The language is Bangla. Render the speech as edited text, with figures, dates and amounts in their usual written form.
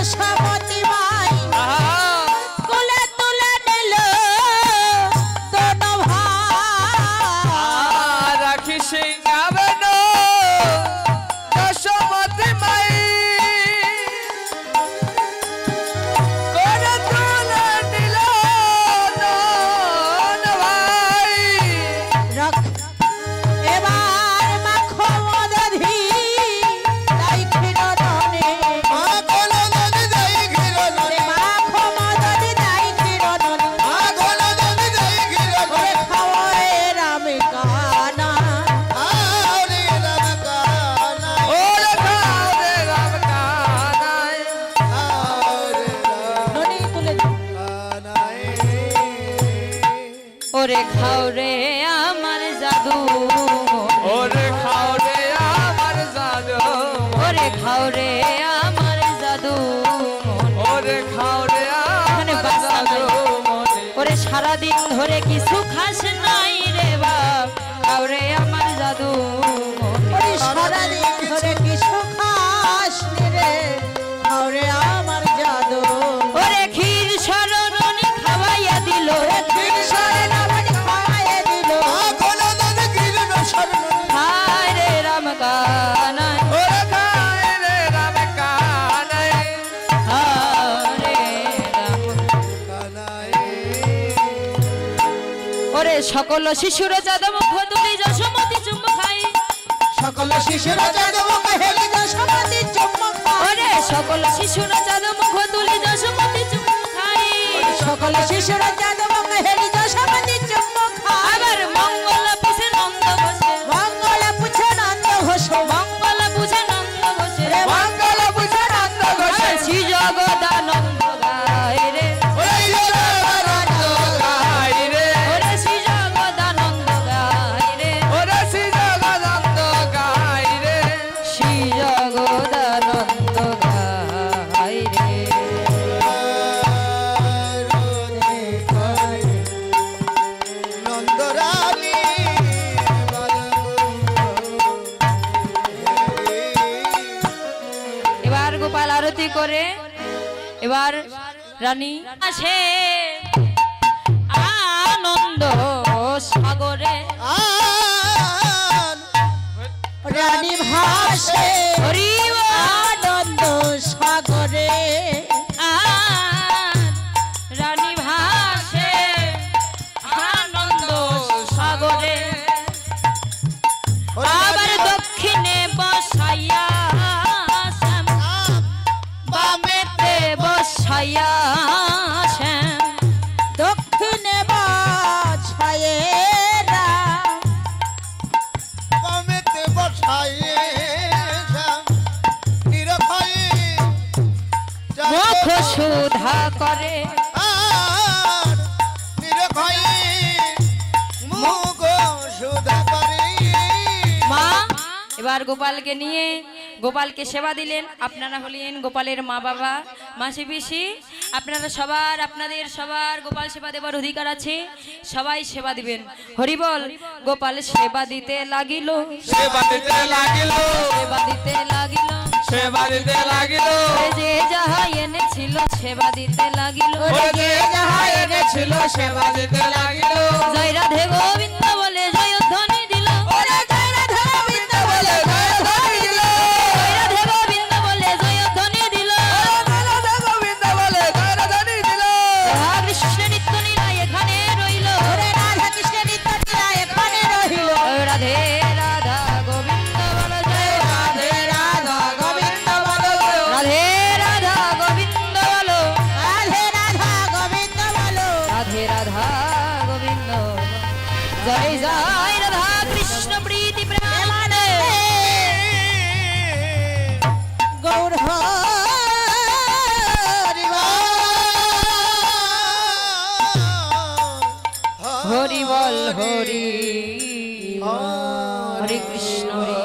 যশোমতি মাই কোলে তুলে নিল দোনো ভাই রাখি সিংহাবেন যশোমতি মাই কোলে তুলে নিল দোনো ভাই এবার মাখো মদধি তাই ক্ষীরণে মাখো মদধি তাই ক্ষীরণে খাওয়ায় রাম কানা ওরে খাও রে রাম কানাই ননি তুলে ওরে খাও রে আমার জাদু ওরে খাও রে আমার জাদু ওরে খাও রে আমার জাদু ওরে খাও রে এখানে আমার বাচ্চা জাদু মনে ওরে সারাদিন ধরে কিছু খাস নাই রে বাপ খাও রে আমার জাদু ওই সারাদিন ধরে কিছু খাস নি রে খাওরে আমার জাদু ওরে ক্ষীর সরণি খাওয়াইয়া দিল খাওয়াইয়ে দিল হায় রে রাম কানাই ওরে খায় রে রাম কানাই হায় রে রাম ওরে সকল শিশুরা চাঁদ মুখ তুলি যশোমতি চুম্ব খাই সকল শিশুরা জাদু হেলি যশোমতি চুম্বক ওরে সকল শিশুরা চাঁদ মুখ তুলি যশোমতি চুম্ব খাই সকল শিশুরা জাদু হেলি যশোমতি চুম্বক আবার মঙ্গল পুষে নন্দ বসে মঙ্গল পুছে নন্দ ঘোষ মঙ্গল পুষে নন্দ বসে মঙ্গল পুষে নন্দ ঘোষে শ্রী জগদানন্দ গায় রে ওরে জগদানন্দ গাই রে ওরে শ্রী জগদানন্দ গায় রে ওরে শ্রী জগদানন্দ গাই রে শ্রী জগদানন্দ গায় রে নন্দরানী এবার গোপাল আরতি করে এবার রানী আসে আনন্দ সাগরে রানী ভাসে হরি আনন্দ সাগরে রানী ভাসে আনন্দ সাগরে আবার দক্ষিণে বসাইয়া শ্যাম বামেতে বসাইয়া শ্যাম দক্ষিণে বাছায়ে রাম কমেতে বসায়ে নিরখায়ে মুখ সুধা করে আর নিরখায়ে মুখ সুধা করে মা এবার গোপালকে নিয়ে গোপালকে সেবা দিলেন আপনারা হলেন গোপালের মা বাবা মাসি পিসি আপনারা সবার আপনাদের সবার গোপাল সেবা দেবার অধিকার আছে সবাই সেবা দিবেন হরিবল গোপাল সেবা দিতে লাগিল সেবা দিতে লাগিল সেবা দিতে লাগিল সেবা দিতে লাগিল ওরে যে যাহা এনেছিল সেবা দিতে লাগিল ওরে যে যাহা এনেছিল সেবা দিতে লাগিল জয় রাধে গোবিন্দ বলে জয় ধ্বনি দিল ওরে জয় রাধা গোবিন্দ বলে জয় ধ্বনি দিল জয় রাধে গোবিন্দ বলে জয় ধ্বনি দিল রাধা গোবিন্দ বলে জয়রাধানী দিল রাধা কৃষ্ণ নিত্য লীলা এখানে রইল ওরে রাধা কৃষ্ণ নিত্য লীলা এখানে রহিল রাধে রাধা গোবিন্দ বল জয় রাধে রাধা গোবিন্দ বলো রাধে রাধা গোবিন্দ বলো রাধে রাধা গোবিন্দ বলো রাধে রাধা গোবিন্দ জয় জয় রাধা কৃষ্ণ প্রীতি প্রেমানন্দে গৌর হরি হরি বল হরি হরে কৃষ্ণ হরে